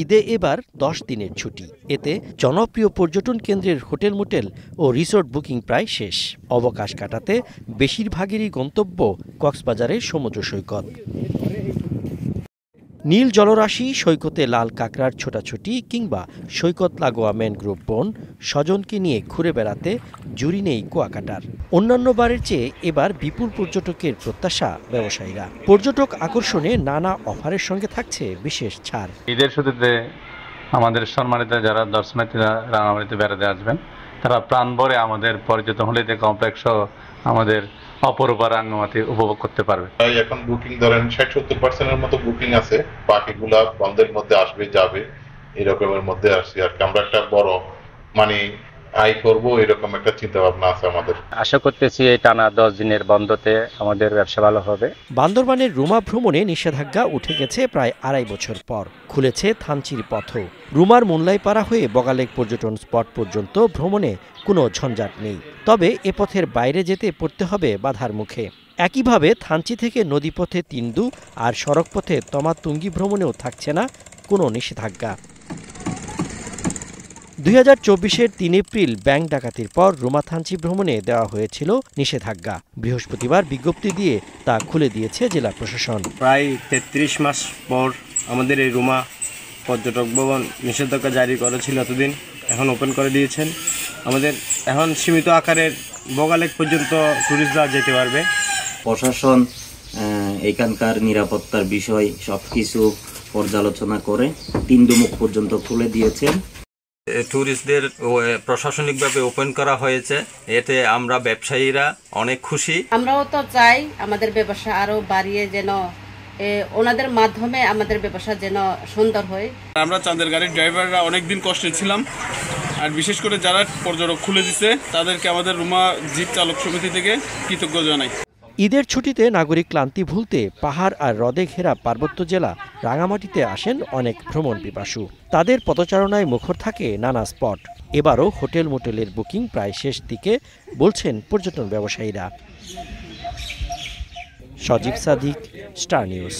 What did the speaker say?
ঈদে এবার 10 দিনের ছুটি। এতে জনপ্রিয় পর্যটন কেন্দ্রের হোটেল মোটেল ও রিসোর্ট বুকিং প্রায় শেষ। অবকাশ কাটাতে বেশিরভাগেরই গন্তব্য কক্সবাজারের সমুদ্র সৈকত। নীল জলরাশি, সৈকতে লাল কাঁকড়ার ছোটাছুটি কিংবা সৈকত লাগোয়া ম্যানগ্রোভ বন, স্বজনকে নিয়ে ঘুরে বেড়াতে জুড়ি নেই কুয়াকাটার। অন্যান্য বারের চেয়ে এবার বিপুল পর্যটকের প্রত্যাশা ব্যবসায়ীরা। পর্যটক আকর্ষণে নানা অফারের সঙ্গে থাকছে বিশেষ ছাড়। ঈদের শুরুতে আমাদের সম্মানিত যারা দর্শনার্থীরা রাঙামাটিতে বেড়াতে আসবেন, তারা প্রাণ ভরে আমাদের পর্যটন হলিডে কমপ্লেক্স আমাদের অপরূপা রাঙামাটি উপভোগ করতে পারবে। এখন বুকিং ধরেন 60-70% মতো বুকিং আছে, বাকিগুলা বন্ধের মধ্যে আসবে যাবে এরকমের মধ্যে আসছে। আর আমরা একটা বড় আয় করবো এরকম একটা চিন্তা ভাবনা আছে আমাদের। আশা করতেছি এই টানা 10 দিনের বন্ধতে আমাদের ব্যবসা ভালো হবে। বান্দরবানের রুমা ভ্রমণে নিষেধাজ্ঞা উঠে গেছে প্রায় 2.5 বছর পর। খুলেছে থানচির পথও। রুমার মোল্লাইপাড়া হয়ে বগালেক পর্যটন স্পট পর্যন্ত ভ্রমণে কোনো ঝঞ্ঝাট নেই। তবে এ পথের বাইরে যেতে পড়তে হবে বাধার মুখে। একইভাবে থানচি থেকে নদীপথে তিন্দু আর সড়কপথে তমাতুঙ্গি ভ্রমণেও থাকছে না কোনো নিষেধাজ্ঞা। 2024-এর 3 এপ্রিল ব্যাংক ডাকাতির পর রুমা থানচি ভ্রমণে দেওয়া হয়েছিল নিষেধাজ্ঞা। বৃহস্পতিবার বিজ্ঞপ্তি দিয়ে তা খুলে দিয়েছে জেলা প্রশাসন। প্রায় 33 মাস পর আমাদের এই রুমা পর্যটক ভবন নিষেধাজ্ঞা জারি করেছিল এতদিন, এখন ওপেন করে দিয়েছেন। আমাদের এখন সীমিত আকারের বগালেক পর্যন্ত ট্যুরিস্টরা যেতে পারবে। প্রশাসন এখানকার নিরাপত্তার বিষয় সবকিছু পর্যালোচনা করে তিন্দুমুখ পর্যন্ত খুলে দিয়েছেন। ট্যুরিস্টদের প্রশাসনিকভাবে ওপেন করা হয়েছে, এতে আমরা ব্যবসায়ীরা অনেক খুশি। আমরাও তো চাই আমাদের ব্যবসা আরো বাড়িয়ে, যেন ওনাদের মাধ্যমে আমাদের ব্যবসা যেন সুন্দর হয়। আমরা চাঁদের গাড়ির ড্রাইভাররা অনেকদিন কষ্টে ছিলাম, আর বিশেষ করে যারা পর্যটক খুলে দিছে তাদেরকে আমাদের রুমা জিপ চালক সমিতি থেকে কৃতজ্ঞ জানাই। ঈদের ছুটিতে নাগরিক ক্লান্তি ভুলতে পাহাড় আর হ্রদে ঘেরা পার্বত্য জেলা রাঙামাটিতে আসেন অনেক ভ্রমণ পিপাসু। তাদের পদচারণায় মুখর থাকে নানা স্পট। এবারও হোটেল মোটেলের বুকিং প্রায় শেষ দিকে বলছেন পর্যটন ব্যবসায়ীরা। সজীব সাদিক, স্টার নিউজ।